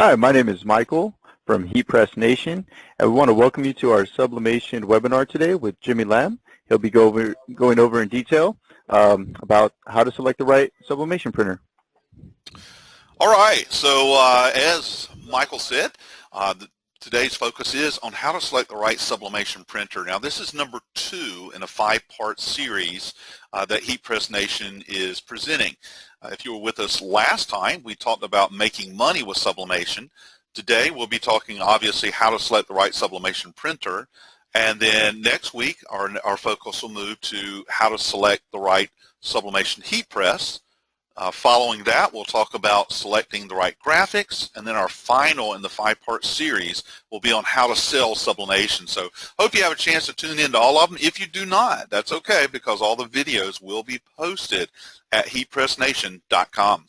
Hi, my name is Michael from Heat Press Nation, and we want to welcome you to our Sublimation webinar today with Jimmy Lamb. He'll be going over in detail about how to select the right sublimation printer. All right, so as Michael said, today's focus is on how to select the right sublimation printer. Now this is number 2 in a 5-part series that Heat Press Nation is presenting. If you were with us last time, we talked about making money with sublimation. Today we'll be talking obviously how to select the right sublimation printer, and then next week our focus will move to how to select the right sublimation heat press. Following that, we'll talk about selecting the right graphics, and then our final in the 5-part series will be on how to sell sublimation. So hope you have a chance to tune in to all of them. If you do not, that's okay, because all the videos will be posted at heatpressnation.com.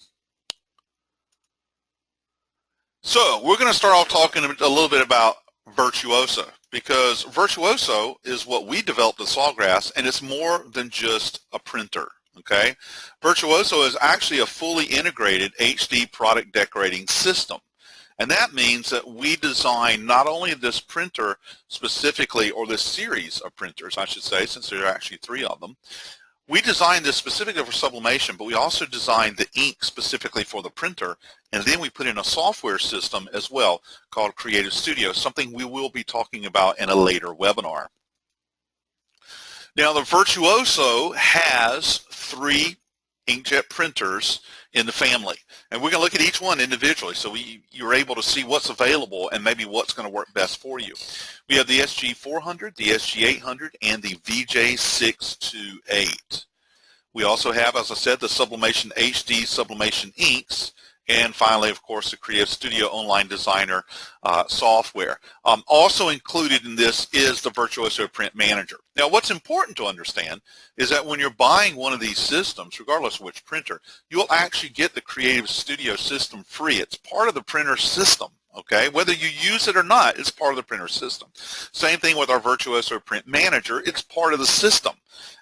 So we're going to start off talking a little bit about Virtuoso, because Virtuoso is what we developed at Sawgrass, and it's more than just a printer. Okay, Virtuoso is actually a fully integrated HD product decorating system, and that means that we design not only this printer specifically, or this series of printers, I should say, since there are actually 3 of them. We designed this specifically for sublimation, but we also designed the ink specifically for the printer, and then we put in a software system as well called Creative Studio, something we will be talking about in a later webinar. Now the Virtuoso has 3 inkjet printers in the family, and we're going to look at each one individually so you're able to see what's available and maybe what's going to work best for you. We have the SG400, the SG800, and the VJ628. We also have, as I said, the Sublimation HD Sublimation inks, and finally, of course, the Creative Studio Online Designer software. Also included in this is the Virtuoso Print Manager. Now, what's important to understand is that when you're buying one of these systems, regardless of which printer, you'll actually get the Creative Studio system free. It's part of the printer system. Okay, whether you use it or not, it's part of the printer system. Same thing with our Virtuoso Print Manager. It's part of the system,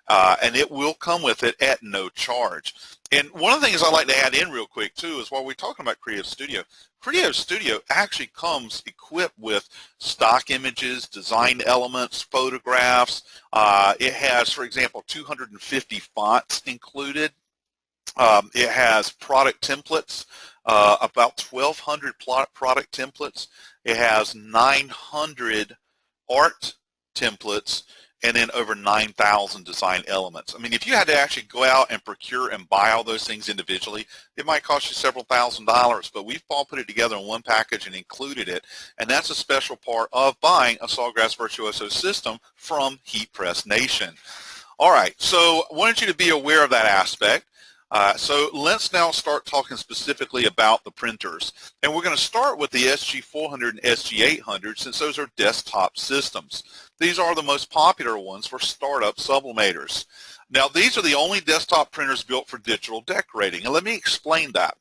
and it will come with it at no charge. And one of the things I like to add in real quick too is while we're talking about Creative Studio actually comes equipped with stock images, design elements, photographs. It has, for example, 250 fonts included. It has product templates, about 1,200 product templates. It has 900 art templates, and then over 9,000 design elements. I mean, if you had to actually go out and procure and buy all those things individually, it might cost you several $1,000s, but we've all put it together in one package and included it, and that's a special part of buying a Sawgrass Virtuoso system from Heat Press Nation. All right, so I wanted you to be aware of that aspect. So let's now start talking specifically about the printers. And we're going to start with the SG400 and SG800 since those are desktop systems. These are the most popular ones for startup sublimators. Now these are the only desktop printers built for digital decorating, and let me explain that.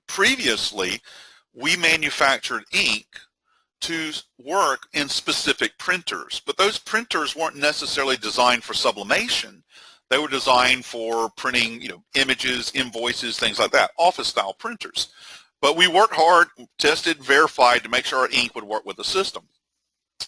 Previously, we manufactured ink to work in specific printers, but those printers weren't necessarily designed for sublimation. They were designed for printing, images, invoices, things like that, office-style printers. But we worked hard, tested, verified to make sure our ink would work with the system.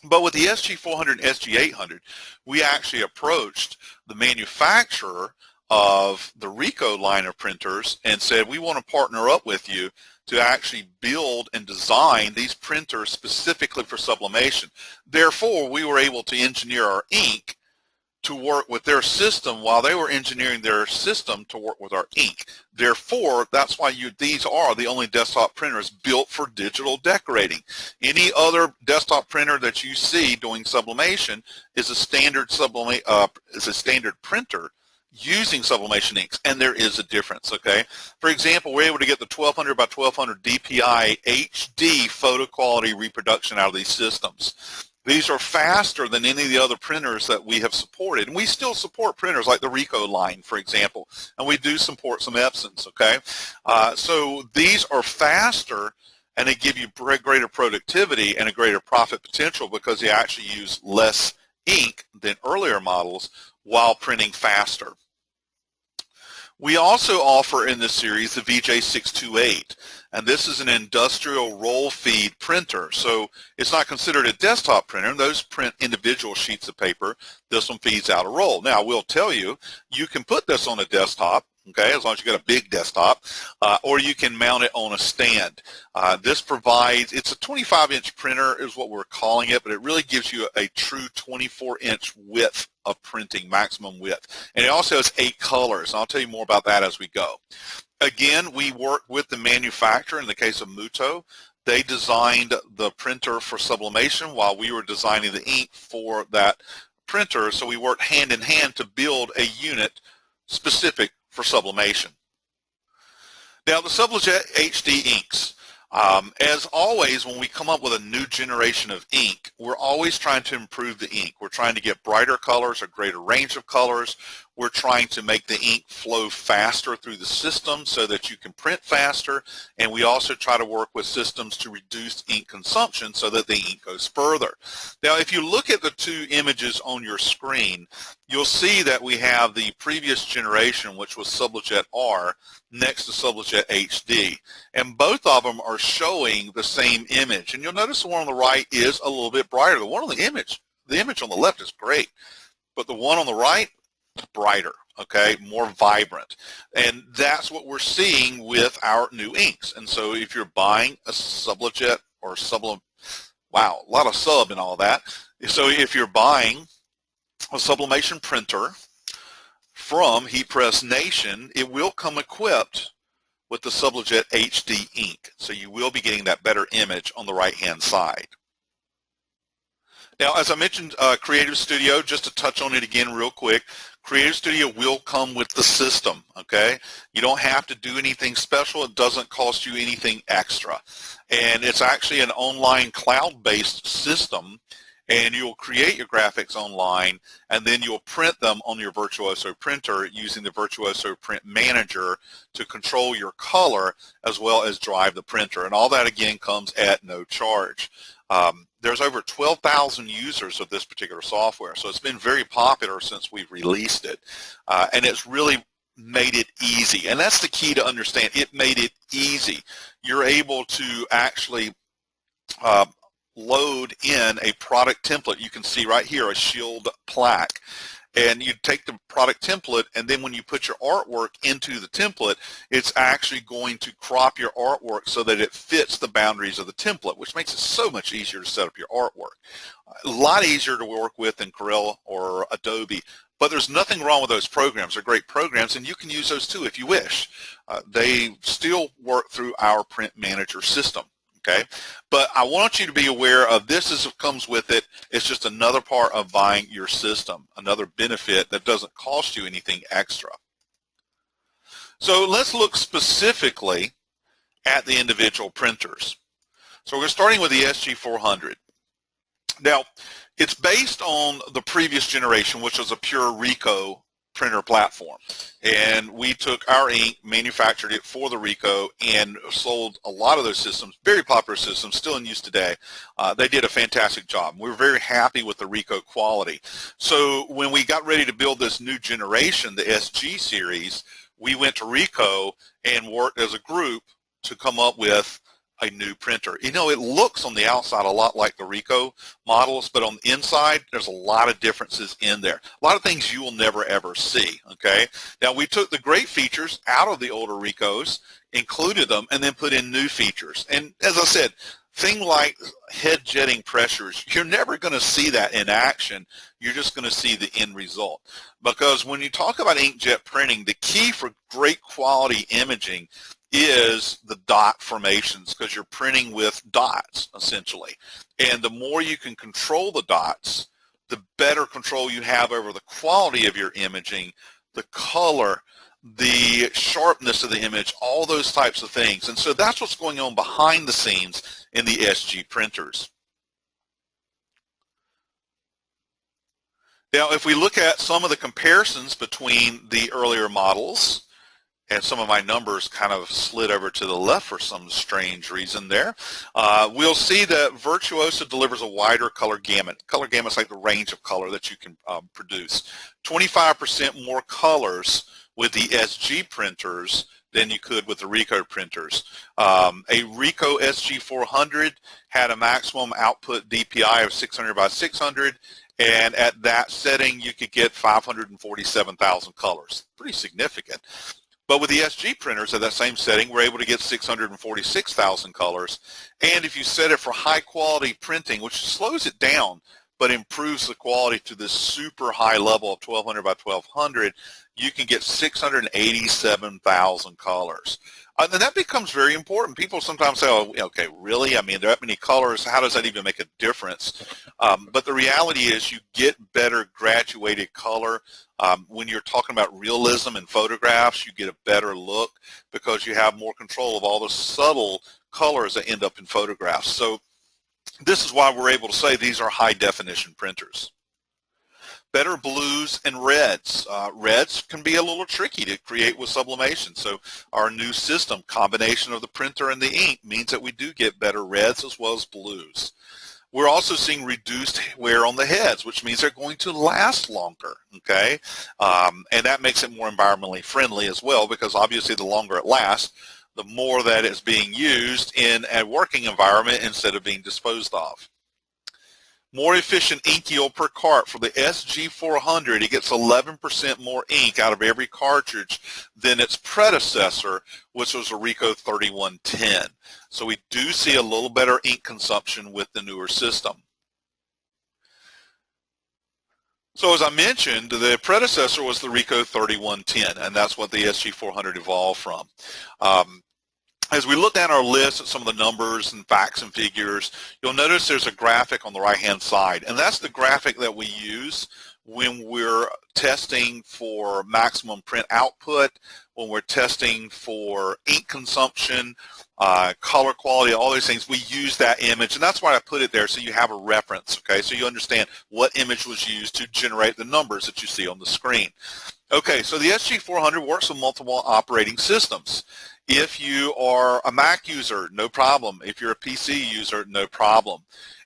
But with the SG400 and SG800, we actually approached the manufacturer of the Ricoh line of printers and said, we want to partner up with you to actually build and design these printers specifically for sublimation. Therefore, we were able to engineer our ink to work with their system while they were engineering their system to work with our ink. Therefore, that's why these are the only desktop printers built for digital decorating. Any other desktop printer that you see doing sublimation is a standard printer using sublimation inks, and there is a difference, okay? For example, we're able to get the 1200 by 1200 DPI HD photo quality reproduction out of these systems. These are faster than any of the other printers that we have supported. And we still support printers like the Ricoh line, for example. And we do support some Epsons, okay? So these are faster, and they give you greater productivity and a greater profit potential because they actually use less ink than earlier models while printing faster. We also offer in this series the VJ628, and this is an industrial roll feed printer. So it's not considered a desktop printer. Those print individual sheets of paper. This one feeds out a roll. Now, we'll tell you, you can put this on a desktop, okay, as long as you got a big desktop, or you can mount it on a stand. This provides, it's a 25-inch printer is what we're calling it, but it really gives you a true 24-inch width of printing, maximum width. And it also has 8 colors, and I'll tell you more about that as we go. Again, we work with the manufacturer. In the case of Muto, they designed the printer for sublimation while we were designing the ink for that printer, so we worked hand in hand to build a unit specific for sublimation. Now, the Sublimate HD inks. As always, when we come up with a new generation of ink, we're always trying to improve the ink. We're trying to get brighter colors, a greater range of colors. We're trying to make the ink flow faster through the system so that you can print faster, and we also try to work with systems to reduce ink consumption so that the ink goes further. Now, if you look at the 2 images on your screen, you'll see that we have the previous generation, which was Sublimate R, next to Sublimate HD, and both of them are showing the same image. And you'll notice the one on the right is a little bit brighter. The one on the image on the left is great, but the one on the right, brighter, okay, more vibrant. And that's what we're seeing with our new inks. And so if you're buying a Sublimate or wow, a lot of sub and all that. So if you're buying a sublimation printer from Heat Press Nation, it will come equipped with the Sublimate HD ink. So you will be getting that better image on the right-hand side. Now, as I mentioned, Creative Studio, just to touch on it again real quick, Creative Studio will come with the system, okay? You don't have to do anything special. It doesn't cost you anything extra. And it's actually an online cloud-based system, and you'll create your graphics online, and then you'll print them on your Virtuoso printer using the Virtuoso Print Manager to control your color as well as drive the printer. And all that, again, comes at no charge. There's over 12,000 users of this particular software, so it's been very popular since we've released it, and it's really made it easy. And that's the key to understand. It made it easy. You're able to actually load in a product template. You can see right here a shield plaque. And you take the product template, and then when you put your artwork into the template, it's actually going to crop your artwork so that it fits the boundaries of the template, which makes it so much easier to set up your artwork. A lot easier to work with than Corel or Adobe. But there's nothing wrong with those programs. They're great programs, and you can use those too if you wish. They still work through our print manager system. Okay, but I want you to be aware of this as it comes with it. It's just another part of buying your system, another benefit that doesn't cost you anything extra. So let's look specifically at the individual printers. So we're starting with the SG400. Now, it's based on the previous generation, which was a pure Ricoh printer platform, and we took our ink, manufactured it for the Ricoh, and sold a lot of those systems, very popular systems, still in use today. They did a fantastic job. We were very happy with the Ricoh quality. So when we got ready to build this new generation, the SG series, we went to Ricoh and worked as a group to come up with a new printer. You know, it looks on the outside a lot like the Ricoh models, but on the inside, there's a lot of differences in there. A lot of things you will never, ever see, okay? Now, we took the great features out of the older Ricohs, included them, and then put in new features. And as I said, things like head jetting pressures, you're never going to see that in action. You're just going to see the end result. Because when you talk about inkjet printing, the key for great quality imaging is the dot formations, because you're printing with dots, essentially. And the more you can control the dots, the better control you have over the quality of your imaging, the color, the sharpness of the image, all those types of things. And so that's what's going on behind the scenes in the SG printers. Now, if we look at some of the comparisons between the earlier models, and some of my numbers kind of slid over to the left for some strange reason there, we'll see that Virtuoso delivers a wider color gamut. Color gamut is like the range of color that you can produce. 25% more colors with the SG printers than you could with the Ricoh printers. A Ricoh SG400 had a maximum output DPI of 600 by 600, and at that setting you could get 547,000 colors. Pretty significant. But with the SG printers at that same setting, we're able to get 646,000 colors. And if you set it for high quality printing, which slows it down but improves the quality to this super high level of 1200 by 1200, you can get 687,000 colors. And that becomes very important. People sometimes say, oh, okay, really? I mean, there are that many colors. How does that even make a difference? But the reality is you get better graduated color. When you're talking about realism in photographs, you get a better look because you have more control of all the subtle colors that end up in photographs. So this is why we're able to say these are high definition printers. Better blues and reds. Reds can be a little tricky to create with sublimation. So our new system, combination of the printer and the ink, means that we do get better reds as well as blues. We're also seeing reduced wear on the heads, which means they're going to last longer, okay? And that makes it more environmentally friendly as well, because obviously the longer it lasts, the more that it's being used in a working environment instead of being disposed of. More efficient ink yield per cart. For the SG400, it gets 11% more ink out of every cartridge than its predecessor, which was a Ricoh 3110. So we do see a little better ink consumption with the newer system. So as I mentioned, the predecessor was the Ricoh 3110, and that's what the SG400 evolved from. As we look down our list at some of the numbers and facts and figures, you'll notice there's a graphic on the right-hand side, and that's the graphic that we use when we're testing for maximum print output, when we're testing for ink consumption, color quality, all these things. We use that image, and that's why I put it there so you have a reference, okay, so you understand what image was used to generate the numbers that you see on the screen. Okay, so the SG400 works with multiple operating systems. If you are a Mac user, no problem. If you're a PC user, no problem.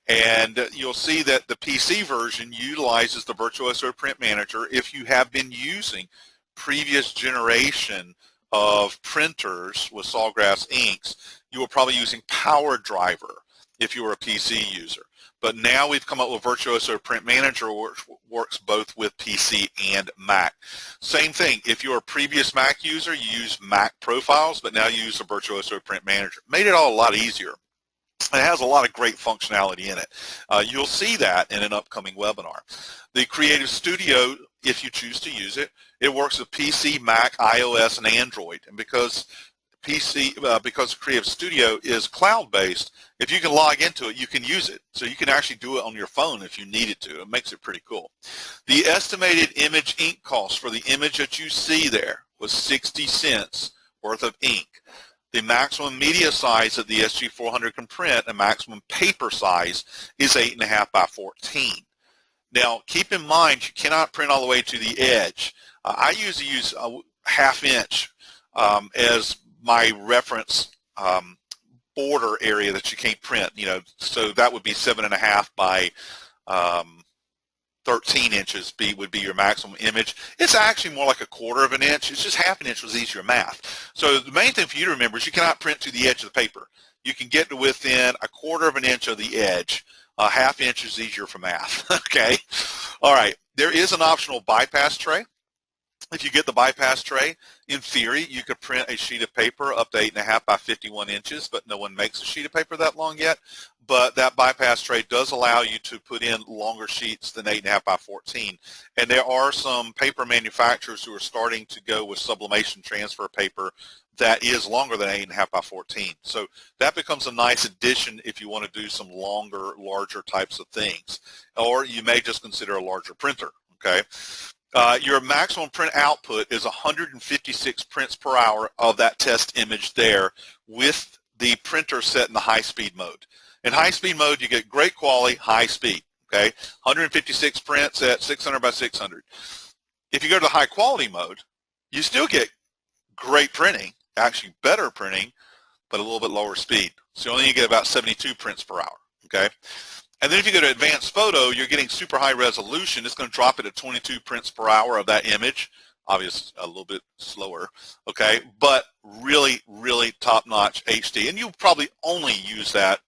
And you'll see that the PC version utilizes the Virtuoso Print Manager. If you have been using previous generation of printers with Sawgrass inks, you were probably using PowerDriver if you were a PC user. But now we've come up with Virtuoso Print Manager, which works both with PC and Mac. Same thing, if you're a previous Mac user, you use Mac profiles, but now you use the Virtuoso Print Manager. Made it all a lot easier. It has a lot of great functionality in it. You'll see that in an upcoming webinar. The Creative Studio, if you choose to use it, it works with PC, Mac, iOS, and Android. And because Creative Studio is cloud-based, if you can log into it, you can use it. So you can actually do it on your phone if you needed to. It makes it pretty cool. The estimated image ink cost for the image that you see there was 60 cents worth of ink. The maximum media size that the SG400 can print, a maximum paper size, is 8.5 by 14. Now, keep in mind, you cannot print all the way to the edge. I usually use a ½ inch as my reference border area that you can't print, so that would be 7.5 by 13 inches would be your maximum image. It's actually more like 1/4 of an inch. It's just ½ an inch was easier math. So the main thing for you to remember is you cannot print to the edge of the paper. You can get to within 1/4 of an inch of the edge. ½ inch is easier for math, okay? All right, there is an optional bypass tray. If you get the bypass tray, in theory, you could print a sheet of paper up to 8.5 by 51 inches, but no one makes a sheet of paper that long yet. But that bypass tray does allow you to put in longer sheets than 8.5 by 14. And there are some paper manufacturers who are starting to go with sublimation transfer paper that is longer than 8.5 by 14. So that becomes a nice addition if you want to do some longer, larger types of things. Or you may just consider a larger printer, okay? Your maximum print output is 156 prints per hour of that test image there with the printer set in the high-speed mode. In high-speed mode, you get great quality, high speed, okay? 156 prints at 600 by 600. If you go to the high-quality mode, you still get great printing, actually better printing, but a little bit lower speed. So you only get about 72 prints per hour, okay? And then if you go to advanced photo, you're getting super high resolution. It's going to drop it at 22 prints per hour of that image. obviously a little bit slower, okay, but really, really top-notch HD. And you'll probably only use that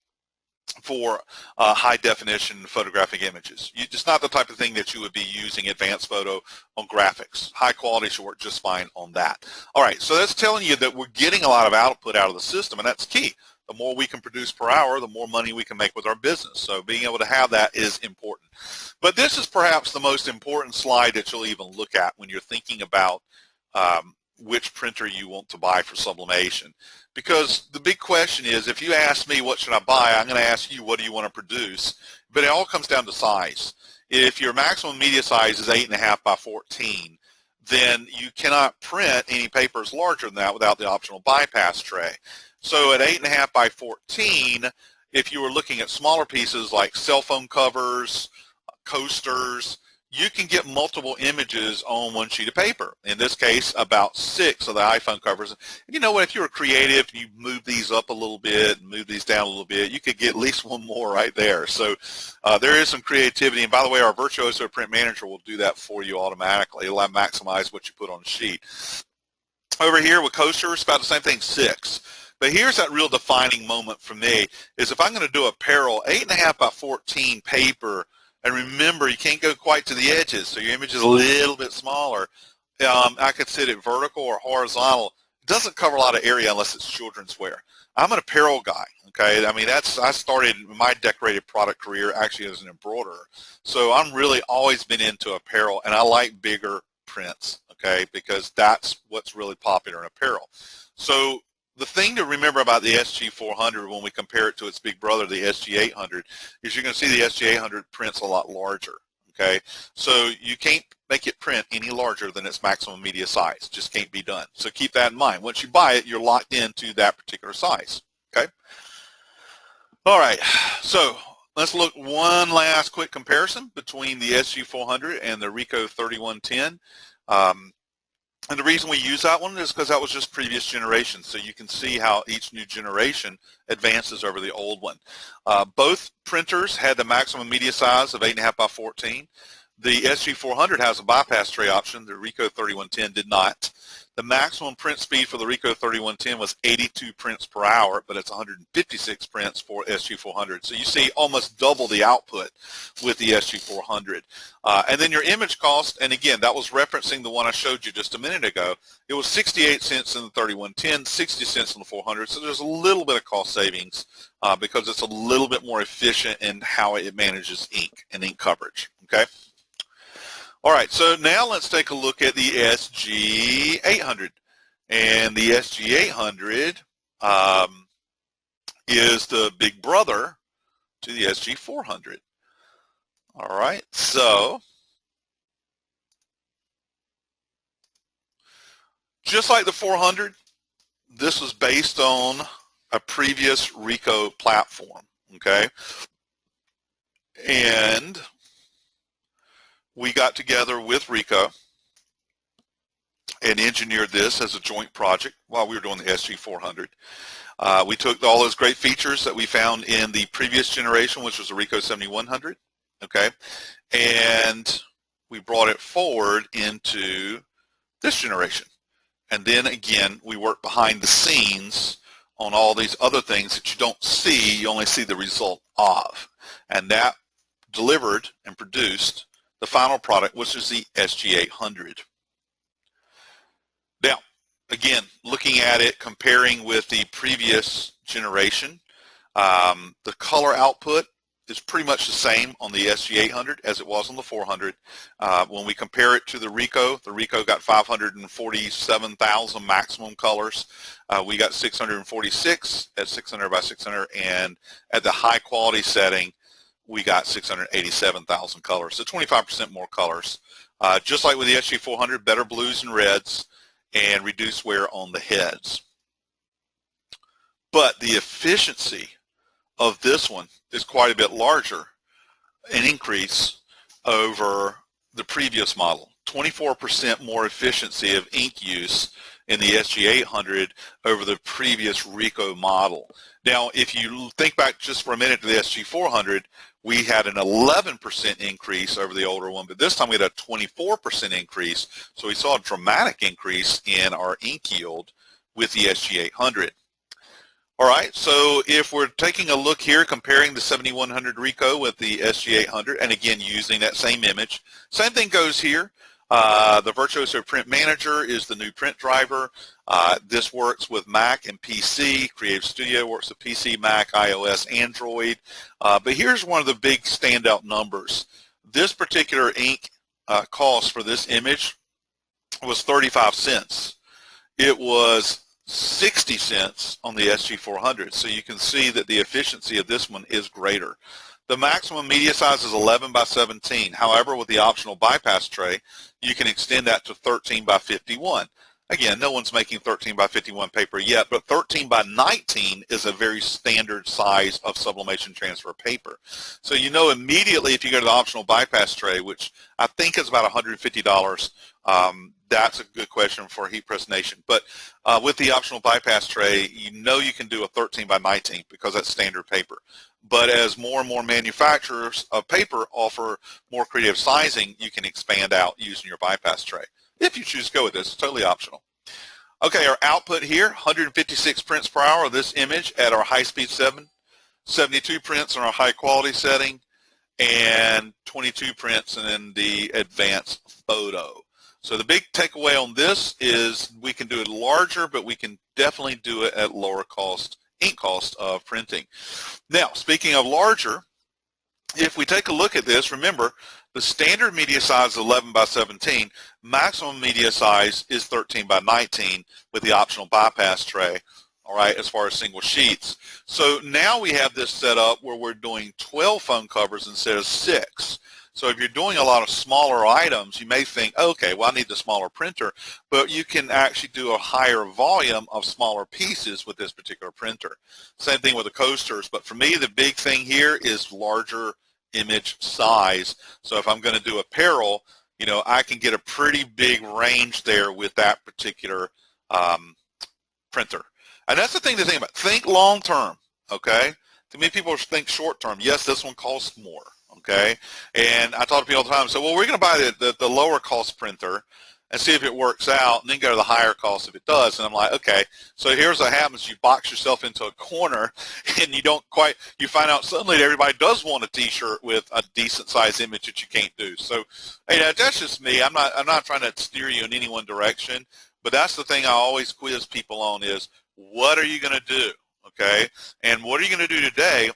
for high definition photographic images. It's not the type of thing that you would be using advanced photo on graphics. High quality should work just fine on that. All right, so that's telling you that we're getting a lot of output out of the system, and that's key. The more we can produce per hour, the more money we can make with our business. So being able to have that is important. But this is perhaps the most important slide that you'll even look at when you're thinking about which printer you want to buy for sublimation. Because the big question is, if you ask me what should I buy, I'm going to ask you what do you want to produce. But it all comes down to size. If your maximum media size is 8.5 by 14, then you cannot print any papers larger than that without the optional bypass tray. So at 8.5 by 14, if you were looking at smaller pieces like cell phone covers, coasters, you can get multiple images on one sheet of paper. In this case, about 6 of the iPhone covers. And you know what, if you were creative, you move these up a little bit, move these down a little bit, you could get at least one more right there. So there is some creativity. And by the way, our Virtuoso Print Manager will do that for you automatically. It'll maximize what you put on the sheet. Over here with coasters, about the same thing, 6. But here's that real defining moment for me, is if I'm going to do apparel, 8.5 by 14 paper, and remember, you can't go quite to the edges, so your image is a little bit smaller. I could sit it vertical or horizontal. It doesn't cover a lot of area unless it's children's wear. I'm an apparel guy, okay? I mean, I started my decorated product career actually as an embroiderer. So I'm really always been into apparel, and I like bigger prints, okay, because that's what's really popular in apparel. So the thing to remember about the SG400 when we compare it to its big brother, the SG800, is you're going to see the SG800 prints a lot larger, okay? So you can't make it print any larger than its maximum media size. Just can't be done. So keep that in mind. Once you buy it, you're locked into that particular size, okay? All right, so let's look one last quick comparison between the SG400 and the Ricoh 3110. And the reason we use that one is because that was just previous generations, so you can see how each new generation advances over the old one. Both printers had the maximum media size of 8.5 by 14. The SG400 has a bypass tray option. The Ricoh 3110 did not. The maximum print speed for the Ricoh 3110 was 82 prints per hour, but it's 156 prints for SG400. So you see almost double the output with the SG400. And then your image cost, and again, that was referencing the one I showed you just a minute ago. It was 68 cents in the 3110, 60 cents in the 400. So there's a little bit of cost savings because it's a little bit more efficient in how it manages ink and ink coverage, okay? All right, so now let's take a look at the SG800. And the SG800 is the big brother to the SG400. All right, so just like the 400, this was based on a previous Ricoh platform, okay? And we got together with Ricoh and engineered this as a joint project while we were doing the SG400. We took all those great features that we found in the previous generation, which was the Ricoh 7100, okay, and we brought it forward into this generation. And then again, we worked behind the scenes on all these other things that you don't see, you only see the result of. And that delivered and produced the final product, which is the SG800. Now, again, looking at it, comparing with the previous generation, the color output is pretty much the same on the SG800 as it was on the 400. When we compare it to the Ricoh got 547,000 maximum colors. We got 646 at 600 by 600, and at the high quality setting, we got 687,000 colors, so 25% more colors. Just like with the SG400, better blues and reds, and reduced wear on the heads. But the efficiency of this one is quite a bit larger, an increase over the previous model. 24% more efficiency of ink use in the SG800 over the previous Ricoh model. Now, if you think back just for a minute to the SG400, we had an 11% increase over the older one, but this time we had a 24% increase, so we saw a dramatic increase in our ink yield with the SG800. All right, so if we're taking a look here, comparing the 7100 Ricoh with the SG800, and again using that same image, same thing goes here. The Virtuoso Print Manager is the new print driver. This works with Mac and PC. Creative Studio works with PC, Mac, iOS, Android. But here's one of the big standout numbers. This particular ink cost for this image was 35 cents. It was 60 cents on the SG400, so you can see that the efficiency of this one is greater. The maximum media size is 11 by 17. However, with the optional bypass tray, you can extend that to 13 by 51. Again, no one's making 13 by 51 paper yet, but 13 by 19 is a very standard size of sublimation transfer paper. So you know immediately if you go to the optional bypass tray, which I think is about $150, that's a good question for Heat Press Nation. But with the optional bypass tray, you know you can do a 13 by 19 because that's standard paper. But as more and more manufacturers of paper offer more creative sizing, you can expand out using your bypass tray. If you choose to go with this, it's totally optional. Okay, our output here, 156 prints per hour of this image at our high-speed 7, 72 prints on our high-quality setting, and 22 prints in the advanced photo. So the big takeaway on this is we can do it larger, but we can definitely do it at lower cost, ink cost of printing. Now, speaking of larger, if we take a look at this, remember, the standard media size is 11 by 17. Maximum media size is 13 by 19 with the optional bypass tray, all right, as far as single sheets. So now we have this set up where we're doing 12 phone covers instead of 6. So if you're doing a lot of smaller items, you may think, okay, well, I need the smaller printer, but you can actually do a higher volume of smaller pieces with this particular printer. Same thing with the coasters, but for me, the big thing here is larger image size. So if I'm going to do apparel, you know, I can get a pretty big range there with that particular printer. And that's the thing to think about. Think long term, okay? Too many people think short term. Yes, this one costs more. Okay, and I talk to people all the time, so well, we're going to buy the lower cost printer and see if it works out, and then go to the higher cost if it does. And I'm like, okay, so here's what happens. You box yourself into a corner, and you find out suddenly that everybody does want a t-shirt with a decent size image that you can't do. So, hey, that's just me. I'm not trying to steer you in any one direction, but that's the thing I always quiz people on is, what are you going to do, okay? And what are you going to do today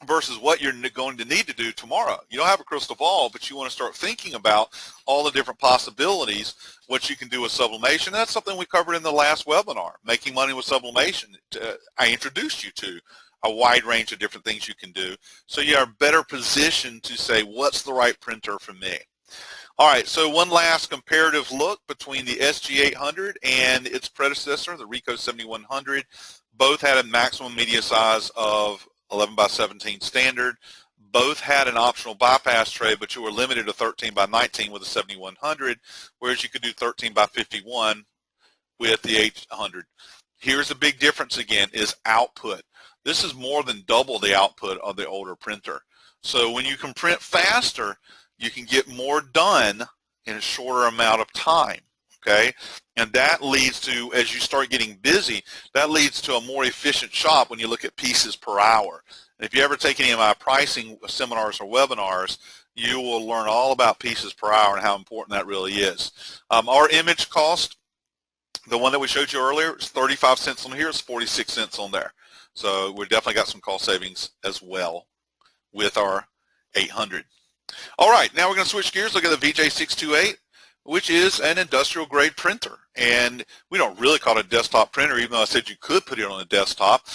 versus what you're going to need to do tomorrow. You don't have a crystal ball, but you want to start thinking about all the different possibilities, what you can do with sublimation. That's something we covered in the last webinar, Making Money with Sublimation. I introduced you to a wide range of different things you can do, so you are better positioned to say, what's the right printer for me? All right, so one last comparative look between the SG800 and its predecessor, the Ricoh 7100. Both had a maximum media size of 11 by 17 standard. Both had an optional bypass tray, but you were limited to 13 by 19 with the 7100, whereas you could do 13 by 51 with the 800. Here's the big difference again, is output. This is more than double the output of the older printer. So when you can print faster, you can get more done in a shorter amount of time. Okay, and that leads to, as you start getting busy, that leads to a more efficient shop when you look at pieces per hour. And if you ever take any of my pricing seminars or webinars, you will learn all about pieces per hour and how important that really is. Our image cost, the one that we showed you earlier, is 35 cents on here, it's 46 cents on there. So we definitely got some cost savings as well with our 800. All right, now we're going to switch gears, look at the VJ628. Which is an industrial grade printer. And we don't really call it a desktop printer, even though I said you could put it on a desktop.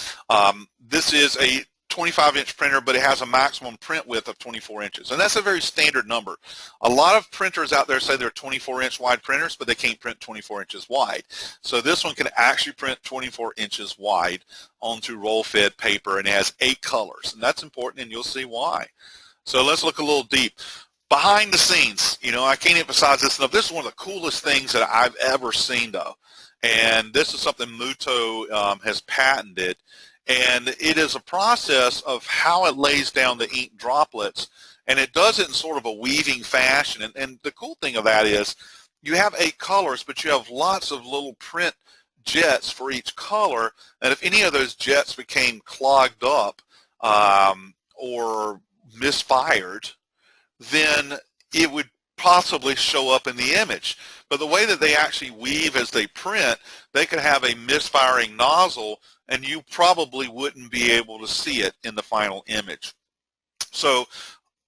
This is a 25-inch printer, but it has a maximum print width of 24 inches. And that's a very standard number. A lot of printers out there say they're 24-inch wide printers, but they can't print 24 inches wide. So this one can actually print 24 inches wide onto roll-fed paper, and it has 8 colors. And that's important, and you'll see why. So let's look a little deep. Behind the scenes, you know, I can't emphasize this enough. This is one of the coolest things that I've ever seen, though. And this is something Muto has patented. And it is a process of how it lays down the ink droplets, and it does it in sort of a weaving fashion. And the cool thing of that is you have 8 colors, but you have lots of little print jets for each color, and if any of those jets became clogged up or misfired, then it would possibly show up in the image. But the way that they actually weave as they print, they could have a misfiring nozzle, and you probably wouldn't be able to see it in the final image. So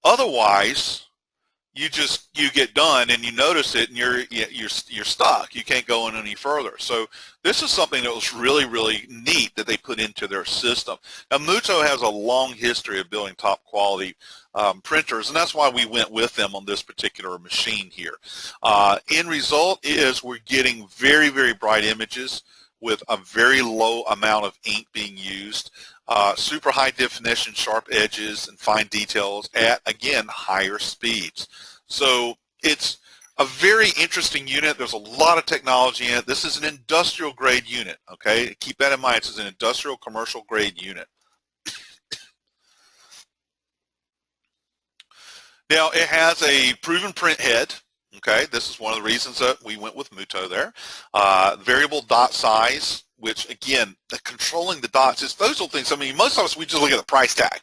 otherwise, you get done and you notice it, and you're stuck. You can't go in any further. So this is something that was really, really neat that they put into their system. Now, Muto has a long history of building top quality printers, and that's why we went with them on this particular machine here. End result is we're getting very, very bright images with a very low amount of ink being used. Super high definition, sharp edges, and fine details at, again, higher speeds. So it's a very interesting unit. There's a lot of technology in it. This is an industrial grade unit, okay? Keep that in mind. This is an industrial commercial grade unit. Now, it has a proven print head. Okay, this is one of the reasons that we went with Muto there. Variable dot size, which again, controlling the dots is those little things. I mean, most of us, we just look at the price tag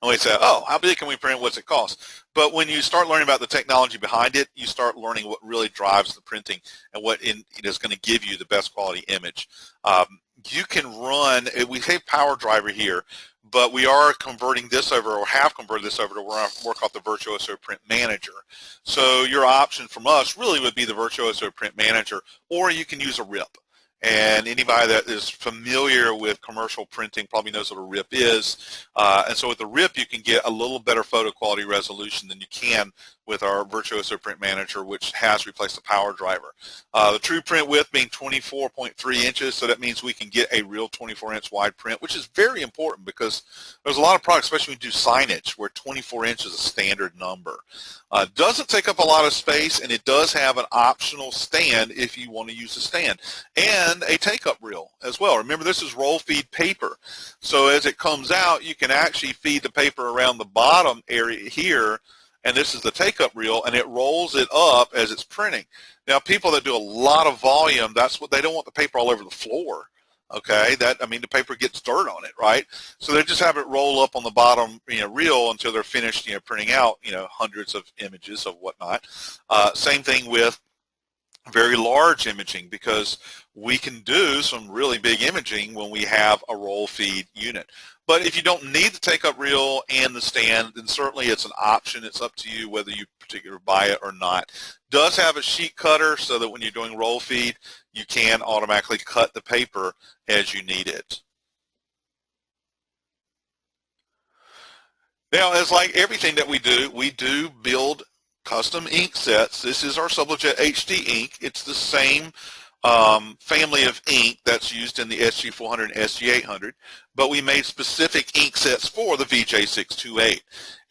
and we say, oh, how big can we print? What's it cost? But when you start learning about the technology behind it, you start learning what really drives the printing and what it is going to give you the best quality image. You can run, we say power driver here, but we are converting this over, or have converted this over to work off the Virtuoso Print Manager. So your option from us really would be the Virtuoso Print Manager, or you can use a RIP. And anybody that is familiar with commercial printing probably knows what a RIP is. And so with the RIP, you can get a little better photo quality resolution than you can with our Virtuoso Print Manager, which has replaced the power driver. The true print width being 24.3 inches, so that means we can get a real 24-inch wide print, which is very important because there's a lot of products, especially when you do signage, where 24 inches is a standard number. Doesn't take up a lot of space, and it does have an optional stand if you want to use a stand, and a take-up reel as well. Remember, this is roll feed paper, so as it comes out, you can actually feed the paper around the bottom area here, and this is the take-up reel, and it rolls it up as it's printing. Now, people that do a lot of volume, that's what they don't want the paper all over the floor. Okay, I mean, the paper gets dirt on it, right? So they just have it roll up on the bottom, reel until they're finished, printing out, hundreds of images of whatnot. Same thing with very large imaging, because we can do some really big imaging when we have a roll feed unit. But if you don't need the take-up reel and the stand, then certainly it's an option. It's up to you whether you particularly buy it or not. Does have a sheet cutter so that when you're doing roll feed, you can automatically cut the paper as you need it. Now, as like everything that we do build custom ink sets. This is our Sublimate HD ink. It's the same family of ink that's used in the SG400 and SG800, but we made specific ink sets for the VJ628.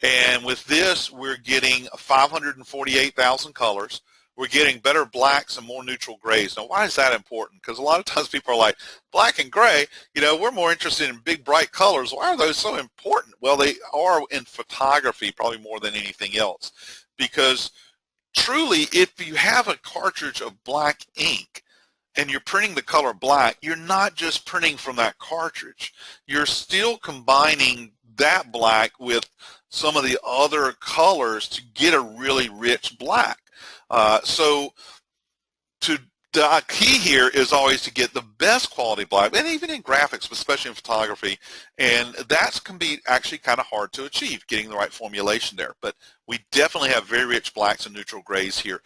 And with this, we're getting 548,000 colors. We're getting better blacks and more neutral grays. Now, why is that important? Because a lot of times people are like, black and gray, we're more interested in big, bright colors. Why are those so important? Well, they are in photography probably more than anything else. Because truly, if you have a cartridge of black ink and you're printing the color black, you're not just printing from that cartridge. You're still combining that black with some of the other colors to get a really rich black. So the key here is always to get the best quality black, and even in graphics, but especially in photography, and that can be actually kind of hard to achieve, getting the right formulation there. But we definitely have very rich blacks and neutral grays here.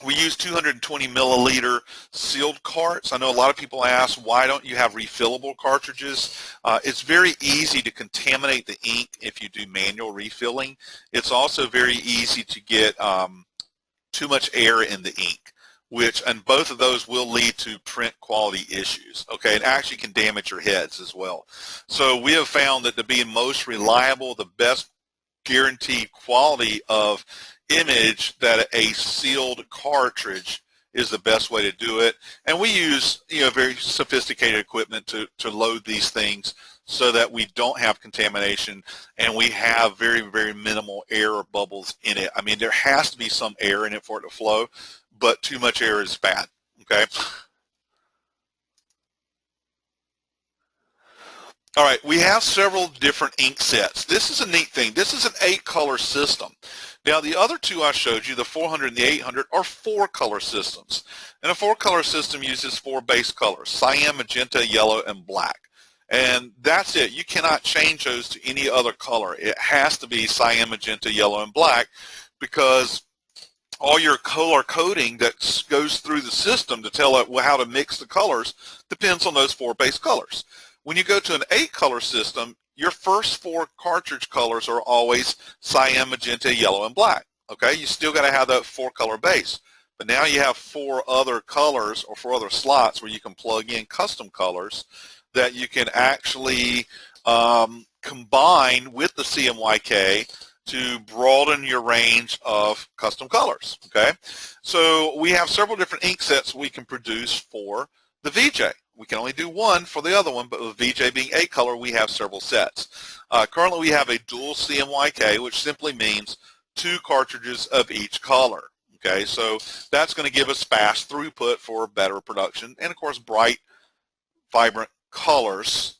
We use 220 milliliter sealed carts. I know a lot of people ask, why don't you have refillable cartridges? It's very easy to contaminate the ink if you do manual refilling. It's also very easy to get too much air in the ink, and both of those will lead to print quality issues, okay, and actually can damage your heads as well. So we have found that to be most reliable, the best guaranteed quality of image, that a sealed cartridge is the best way to do it. And we use very sophisticated equipment to load these things so that we don't have contamination and we have very, very minimal air or bubbles in it. I mean, there has to be some air in it for it to flow, but too much air is bad, okay? All right, we have several different ink sets. This is a neat thing. This is an 8-color system. Now, the other two I showed you, the 400 and the 800, are 4-color systems. And a 4-color system uses 4 base colors: cyan, magenta, yellow, and black. And that's it. You cannot change those to any other color. It has to be cyan, magenta, yellow, and black, because all your color coding that goes through the system to tell it how to mix the colors depends on those 4 base colors. When you go to an 8-color system, your first 4 cartridge colors are always cyan, magenta, yellow, and black. Okay, you still got to have that 4-color base. But now you have 4 other colors or 4 other slots where you can plug in custom colors that you can actually combine with the CMYK to broaden your range of custom colors, okay? So we have several different ink sets we can produce for the VJ. We can only do one for the other one, but with VJ being 8-color, we have several sets. Currently, we have a dual CMYK, which simply means 2 cartridges of each color, okay? So that's going to give us fast throughput for better production and, of course, bright, vibrant colors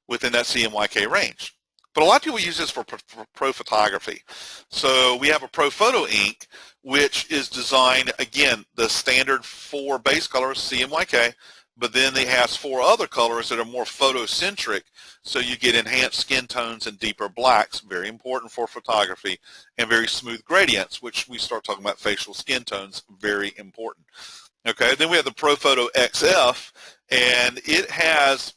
within that CMYK range. But a lot of people use this for pro photography. So we have a Profoto ink, which is designed, again, the standard 4 base colors, CMYK, but then it has 4 other colors that are more photocentric, so you get enhanced skin tones and deeper blacks, very important for photography, and very smooth gradients, which we start talking about facial skin tones, very important. Okay, then we have the Profoto Xf, and it has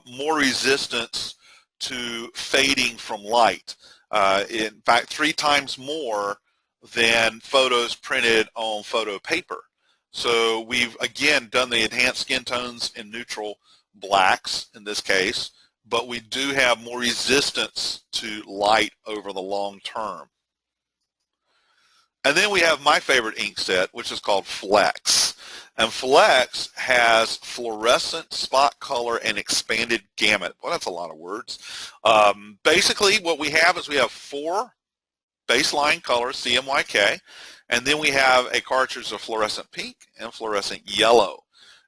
more resistance to fading from light. In fact, 3 times more than photos printed on photo paper. So we've, again, done the enhanced skin tones in neutral blacks in this case, but we do have more resistance to light over the long term. And then we have my favorite ink set, which is called Flex. And Flex has fluorescent, spot color, and expanded gamut. Well, that's a lot of words. Basically, what we have is we have 4 baseline colors, CMYK, and then we have a cartridge of fluorescent pink and fluorescent yellow.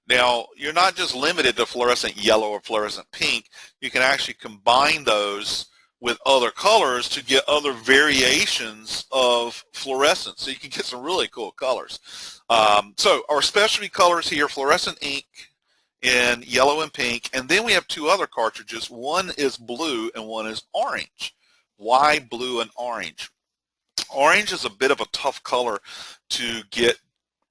Now, you're not just limited to fluorescent yellow or fluorescent pink. You can actually combine those with other colors to get other variations of fluorescence. So you can get some really cool colors. So our specialty colors here, fluorescent ink in yellow and pink, and then we have 2 other cartridges. One is blue and one is orange. Why blue and orange? Orange is a bit of a tough color to get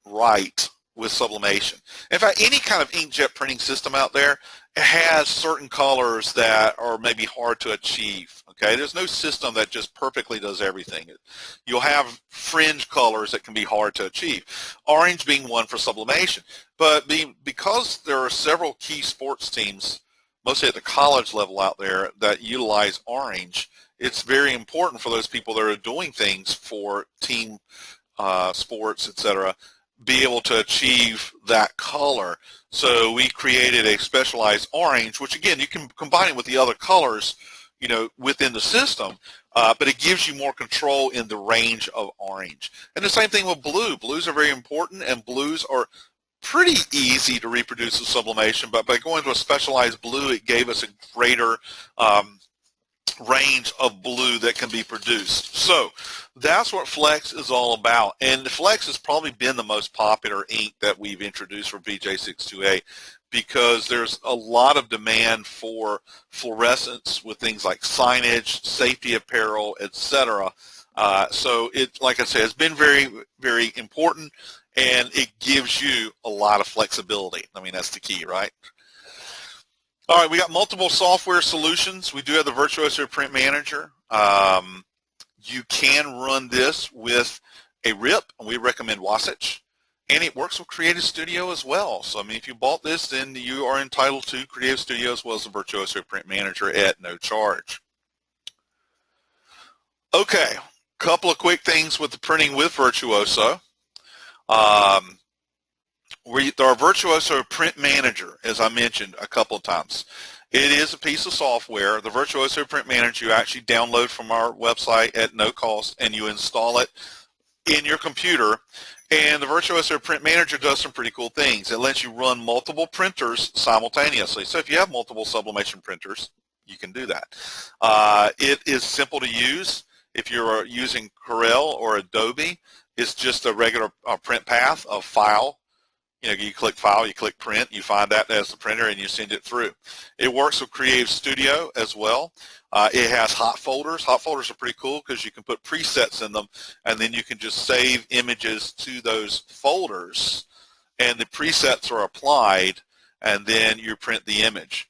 right with sublimation. In fact, any kind of inkjet printing system out there has certain colors that are maybe hard to achieve. Okay, there's no system that just perfectly does everything. You'll have fringe colors that can be hard to achieve. Orange being one for sublimation. But because there are several key sports teams, mostly at the college level out there, that utilize orange, it's very important for those people that are doing things for team sports, etc., be able to achieve that color. So we created a specialized orange, which again, you can combine it with the other colors, within the system, but it gives you more control in the range of orange. And the same thing with blue. Blues are very important, and blues are pretty easy to reproduce with sublimation, but by going to a specialized blue, it gave us a greater range of blue that can be produced. So that's what Flex is all about. And Flex has probably been the most popular ink that we've introduced for VJ628 because there's a lot of demand for fluorescence with things like signage, safety apparel, etc. So it, like I said, has been very, very important, and it gives you a lot of flexibility. I mean, that's the key, right? All right, we got multiple software solutions. We do have the Virtuoso Print Manager. You can run this with a RIP, and we recommend Wasatch. And it works with Creative Studio as well. So, I mean, if you bought this, then you are entitled to Creative Studio as well as the Virtuoso Print Manager at no charge. Okay, couple of quick things with the printing with Virtuoso. Our Virtuoso Print Manager, as I mentioned a couple of times. It is a piece of software. The Virtuoso Print Manager you actually download from our website at no cost, and you install it in your computer. And the Virtuoso Print Manager does some pretty cool things. It lets you run multiple printers simultaneously. So if you have multiple sublimation printers, you can do that. It is simple to use. If you're using Corel or Adobe, it's just a regular print path of file. You click File, you click Print, you find that as the printer, and you send it through. It works with Creative Studio as well. It has hot folders. Hot folders are pretty cool because you can put presets in them, and then you can just save images to those folders, and the presets are applied, and then you print the image.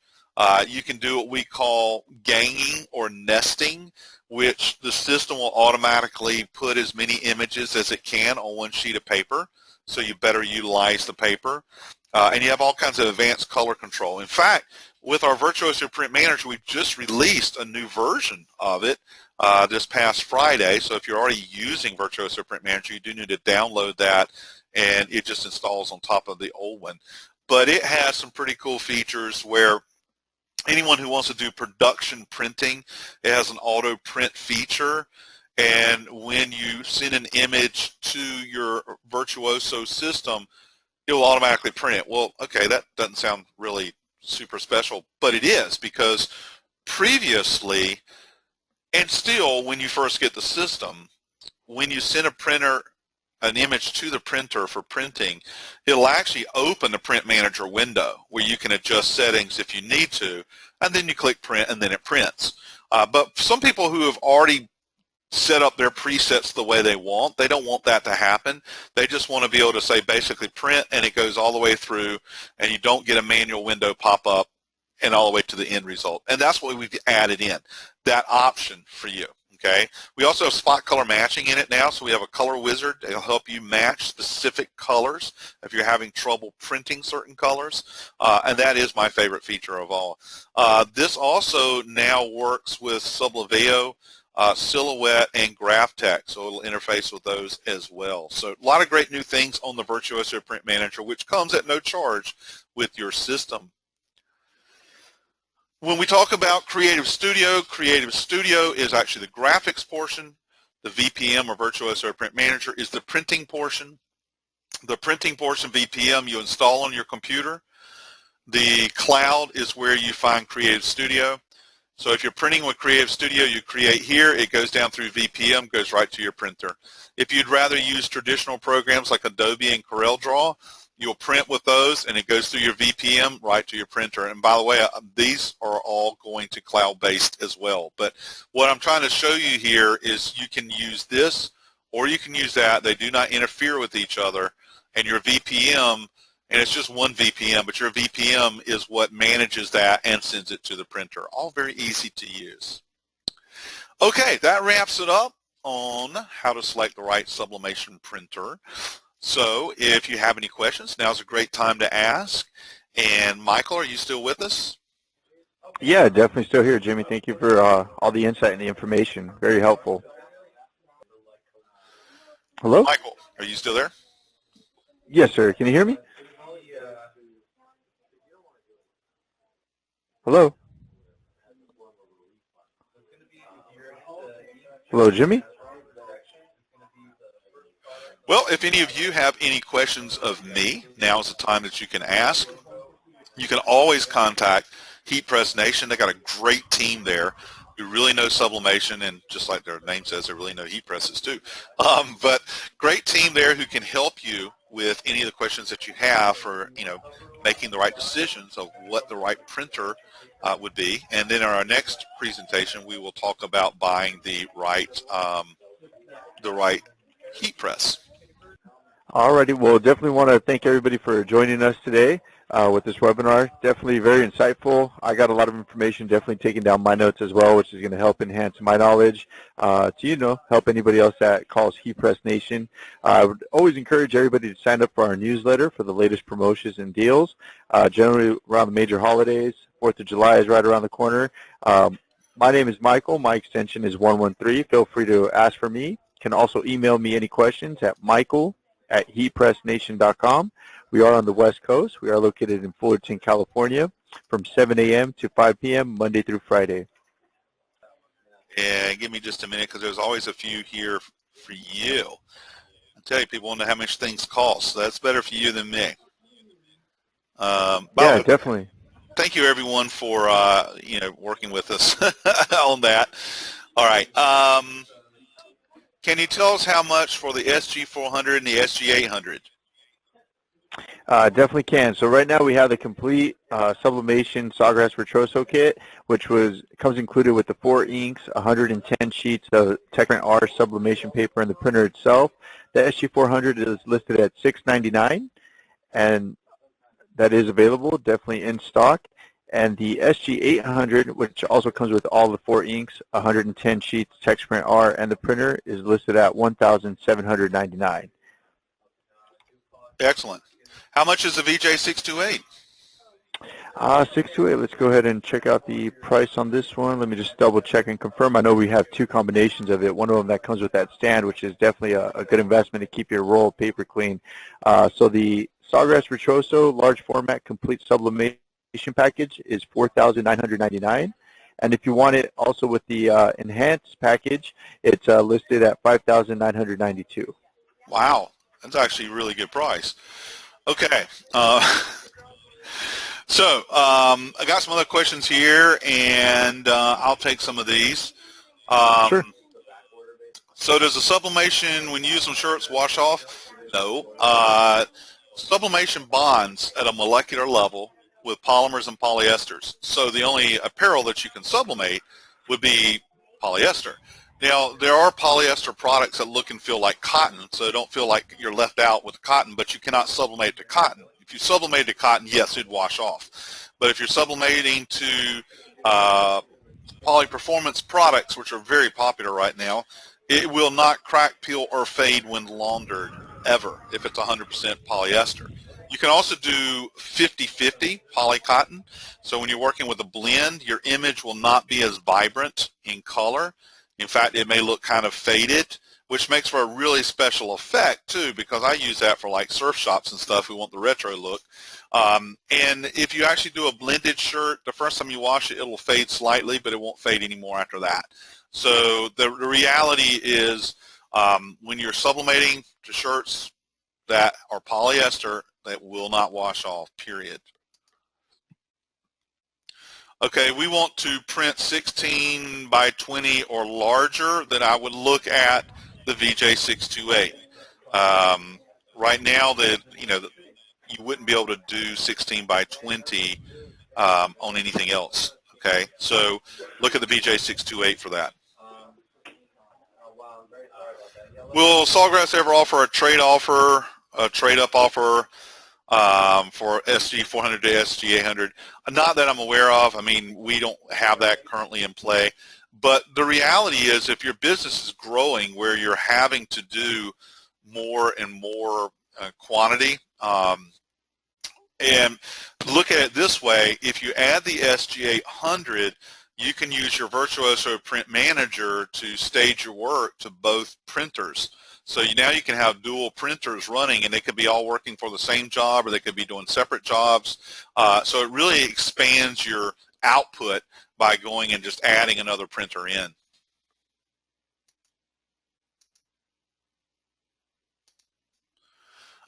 You can do what we call ganging or nesting, which the system will automatically put as many images as it can on one sheet of paper, so you better utilize the paper. And you have all kinds of advanced color control. In fact, with our Virtuoso Print Manager, we just released a new version of it this past Friday. So if you're already using Virtuoso Print Manager, you do need to download that, and it just installs on top of the old one. But it has some pretty cool features where anyone who wants to do production printing, it has an auto print feature. And when you send an image to your Virtuoso system, it will automatically print it. Well, okay, that doesn't sound really super special, but it is, because previously, and still when you first get the system, when you send an image to the printer for printing, it'll actually open the Print Manager window where you can adjust settings if you need to, and then you click Print, and then it prints. But some people who have already set up their presets the way they want, they don't want that to happen. They just want to be able to say basically print, and it goes all the way through, and you don't get a manual window pop up and all the way to the end result. And that's what we've added in, that option for you. Okay. We also have spot color matching in it now, so we have a color wizard that'll help you match specific colors if you're having trouble printing certain colors, and that is my favorite feature of all. This also now works with Sublimate, Silhouette, and GraphTech, so it'll interface with those as well. So a lot of great new things on the Virtuoso Print Manager, which comes at no charge with your system. When we talk about Creative Studio is actually the graphics portion. The VPM, or Virtuoso Print Manager, is the printing portion. The printing portion, VPM, you install on your computer. The cloud is where you find Creative Studio. So if you're printing with Creative Studio, you create here, it goes down through VPM, goes right to your printer. If you'd rather use traditional programs like Adobe and CorelDRAW, you'll print with those, and it goes through your VPM right to your printer. And by the way, these are all going to cloud-based as well. But what I'm trying to show you here is you can use this or you can use that. They do not interfere with each other. And your VPM, and it's just one VPM, but your VPM is what manages that and sends it to the printer. All very easy to use. Okay, that wraps it up on how to select the right sublimation printer. So if you have any questions, now's a great time to ask. And Michael, are you still with us? Yeah, definitely still here, Jimmy. Thank you for all the insight and the information. Very helpful. Hello? Michael, are you still there? Yes, sir. Can you hear me? Hello? Hello, Jimmy? Well, if any of you have any questions of me, now is the time that you can ask. You can always contact Heat Press Nation. They got a great team there who really know sublimation, and just like their name says, they really know heat presses too. But great team there who can help you with any of the questions that you have for, making the right decisions of what the right printer would be. And then in our next presentation, we will talk about buying the right heat press. Alrighty, well, definitely want to thank everybody for joining us today with this webinar. Definitely very insightful. I got a lot of information, definitely taking down my notes as well, which is going to help enhance my knowledge to, help anybody else that calls Heat Press Nation. I would always encourage everybody to sign up for our newsletter for the latest promotions and deals, generally around the major holidays. 4th of July is right around the corner. My name is Michael. My extension is 113. Feel free to ask for me. You can also email me any questions at Michael at heatpressnation.com. We are on the West Coast. We are located in Fullerton, California, from 7 a.m. to 5 p.m. Monday through Friday. And give me just a minute because there's always a few here for you. I tell you, people want to know how much things cost, so that's better for you than me. Yeah, definitely. Thank you, everyone, for working with us on that. All right. Can you tell us how much for the SG400 and the SG800? Definitely can. So right now we have the complete Sublimation Sawgrass Virtuoso kit, which comes included with the 4 inks, 110 sheets of Techprint R sublimation paper, and the printer itself. The SG400 is listed at $699, and that is available, definitely in stock. And the SG800, which also comes with all the 4 inks, 110 sheets, Techprint R, and the printer, is listed at $1,799. Excellent. How much is the VJ628? 628, let's go ahead and check out the price on this one. Let me just double check and confirm. I know we have 2 combinations of it. One of them that comes with that stand, which is definitely a good investment to keep your roll of paper clean. So the Sawgrass Virtuoso large format complete sublimation package is $4,999. And if you want it also with the enhanced package, it's listed at $5,992. Wow, that's actually a really good price. Okay. So I got some other questions here, and I'll take some of these. Sure. So does the sublimation, when used on shirts, wash off? No. Sublimation bonds at a molecular level with polymers and polyesters. So the only apparel that you can sublimate would be polyester. Now, there are polyester products that look and feel like cotton, so don't feel like you're left out with cotton, but you cannot sublimate to cotton. If you sublimate to cotton, yes, it'd wash off. But if you're sublimating to polyperformance products, which are very popular right now, it will not crack, peel, or fade when laundered, ever, if it's 100% polyester. You can also do 50-50 polycotton. So when you're working with a blend, your image will not be as vibrant in color. In fact, it may look kind of faded, which makes for a really special effect too, because I use that for like surf shops and stuff who want the retro look. And if you actually do a blended shirt, the first time you wash it, it'll fade slightly, but it won't fade anymore after that. So the reality is when you're sublimating to shirts that are polyester, that will not wash off, period. Okay, we want to print 16 by 20 or larger, then I would look at the VJ628. Right now, you wouldn't be able to do 16 by 20 on anything else. Okay, so look at the VJ628 for that. Will Sawgrass ever offer a trade-up offer for SG400 to SG800? Not that I'm aware of. I mean, we don't have that currently in play. But the reality is, if your business is growing where you're having to do more and more quantity, and look at it this way, if you add the SG800, you can use your Virtuoso Print Manager to stage your work to both printers. So now you can have dual printers running, and they could be all working for the same job, or they could be doing separate jobs. So it really expands your output by going and just adding another printer in.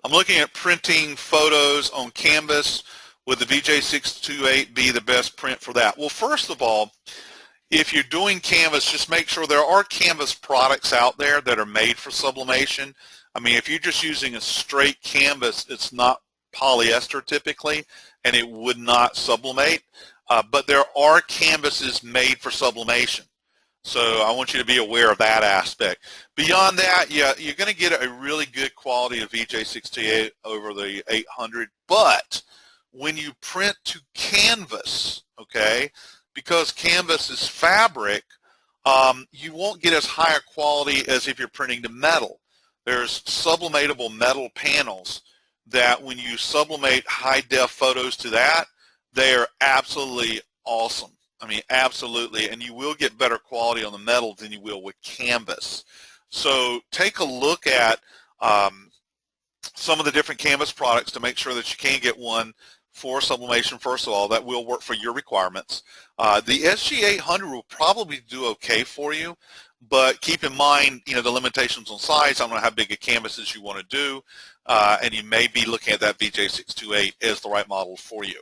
I'm looking at printing photos on canvas. Would the VJ628 be the best print for that? Well, first of all, if you're doing canvas, just make sure there are canvas products out there that are made for sublimation. I mean, if you're just using a straight canvas, it's not polyester typically, and it would not sublimate. But there are canvases made for sublimation. So I want you to be aware of that aspect. Beyond that, yeah, you're going to get a really good quality of VJ628 over the 800. But when you print to canvas, okay, because canvas is fabric, you won't get as high a quality as if you're printing to metal. There's sublimatable metal panels that when you sublimate high-def photos to that, they are absolutely awesome. I mean, absolutely, and you will get better quality on the metal than you will with canvas. So take a look at some of the different canvas products to make sure that you can get one for sublimation, first of all, that will work for your requirements. The SG800 will probably do okay for you, but keep in mind, the limitations on size. I don't know how big a canvases you want to do, and you may be looking at that VJ628 as the right model for you.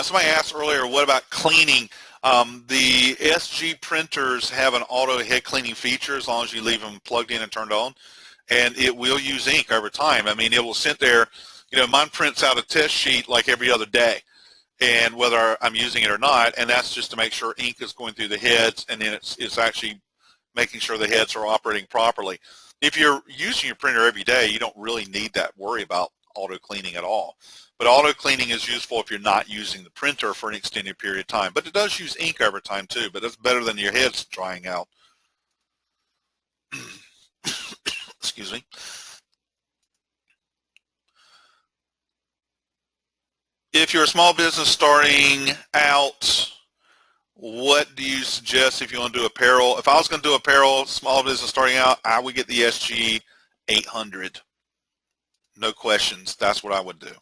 Somebody asked earlier, what about cleaning? The SG printers have an auto head cleaning feature as long as you leave them plugged in and turned on, and it will use ink over time. I mean, it will sit there. Mine prints out a test sheet like every other day, and whether I'm using it or not, and that's just to make sure ink is going through the heads, and then it's actually making sure the heads are operating properly. If you're using your printer every day, you don't really need that worry about auto cleaning at all. But auto cleaning is useful if you're not using the printer for an extended period of time. But it does use ink over time too, but it's better than your head's drying out. Excuse me. If you're a small business starting out, what do you suggest if you want to do apparel? If I was going to do apparel, small business starting out, I would get the SG800. No questions. That's what I would do.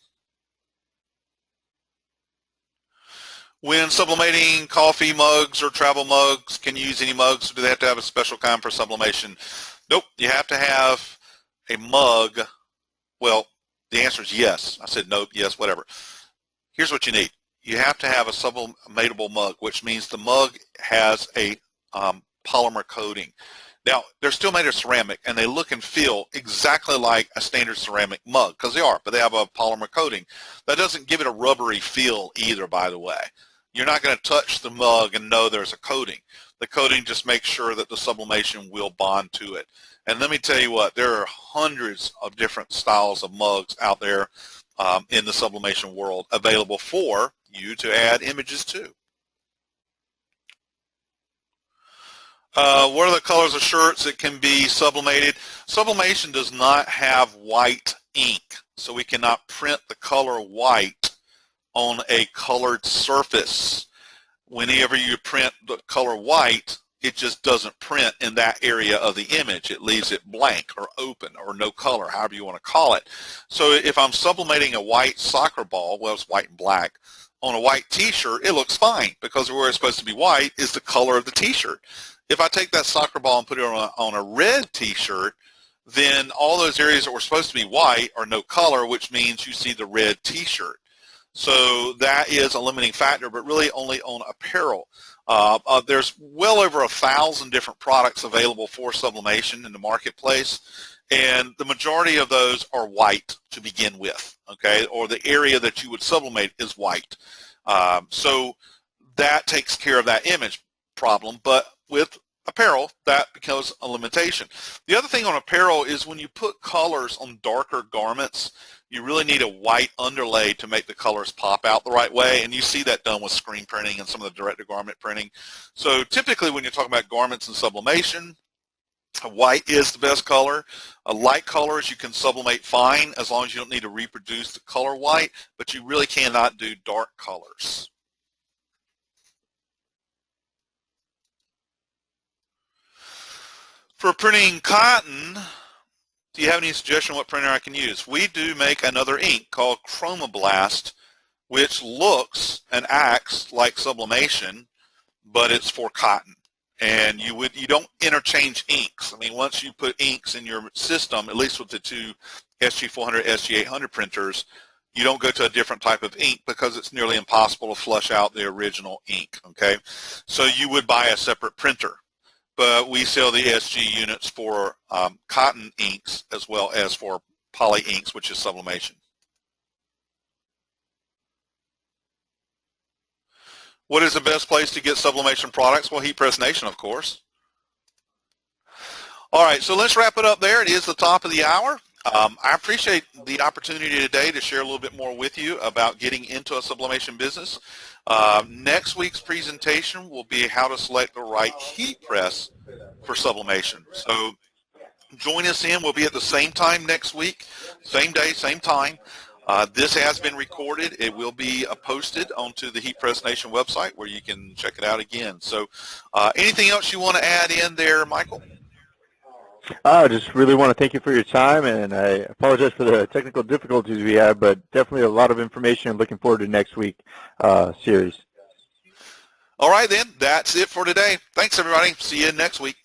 When sublimating coffee mugs or travel mugs, can you use any mugs, or do they have to have a special kind for sublimation? Nope, you have to have a mug. Well, the answer is yes. I said nope, yes, whatever. Here's what you need. You have to have a sublimatable mug, which means the mug has a polymer coating. Now, they're still made of ceramic, and they look and feel exactly like a standard ceramic mug, because they are, but they have a polymer coating. That doesn't give it a rubbery feel either, by the way. You're not going to touch the mug and know there's a coating. The coating just makes sure that the sublimation will bond to it. And let me tell you what, there are hundreds of different styles of mugs out there in the sublimation world available for you to add images to. What are the colors of shirts that can be sublimated? Sublimation does not have white ink, so we cannot print the color white on a colored surface. Whenever you print the color white, it just doesn't print in that area of the image. It leaves it blank or open or no color, however you want to call it. So if I'm sublimating a white soccer ball, well, it's white and black, on a white t-shirt, it looks fine, because where it's supposed to be white is the color of the t-shirt. If I take that soccer ball and put it on a red t-shirt, then all those areas that were supposed to be white are no color, which means you see the red t-shirt. So that is a limiting factor, but really only on apparel. There's well over 1,000 different products available for sublimation in the marketplace, and the majority of those are white to begin with, okay, or the area that you would sublimate is white. So that takes care of that image problem, but with apparel, that becomes a limitation. The other thing on apparel is when you put colors on darker garments, you really need a white underlay to make the colors pop out the right way, and you see that done with screen printing and some of the direct-to-garment printing. So typically when you're talking about garments and sublimation, white is the best color. Light colors you can sublimate fine as long as you don't need to reproduce the color white, but you really cannot do dark colors. For printing cotton, do you have any suggestion what printer I can use? We do make another ink called Chroma, which looks and acts like sublimation, but it's for cotton. And you don't interchange inks. I mean, once you put inks in your system, at least with the two SG400, SG800 printers, you don't go to a different type of ink because it's nearly impossible to flush out the original ink, okay? So you would buy a separate printer. But we sell the SG units for cotton inks as well as for poly inks, which is sublimation. What is the best place to get sublimation products? Well, Heat Press Nation, of course. All right, so let's wrap it up there. It is the top of the hour. I appreciate the opportunity today to share a little bit more with you about getting into a sublimation business. Next week's presentation will be how to select the right heat press for sublimation. So join us in. We'll be at the same time next week, same day, same time. This has been recorded. It will be posted onto the Heat Press Nation website where you can check it out again. So anything else you want to add in there, Michael? I just really want to thank you for your time, and I apologize for the technical difficulties we had, but definitely a lot of information. I'm looking forward to next week series. All right, then. That's it for today. Thanks, everybody. See you next week.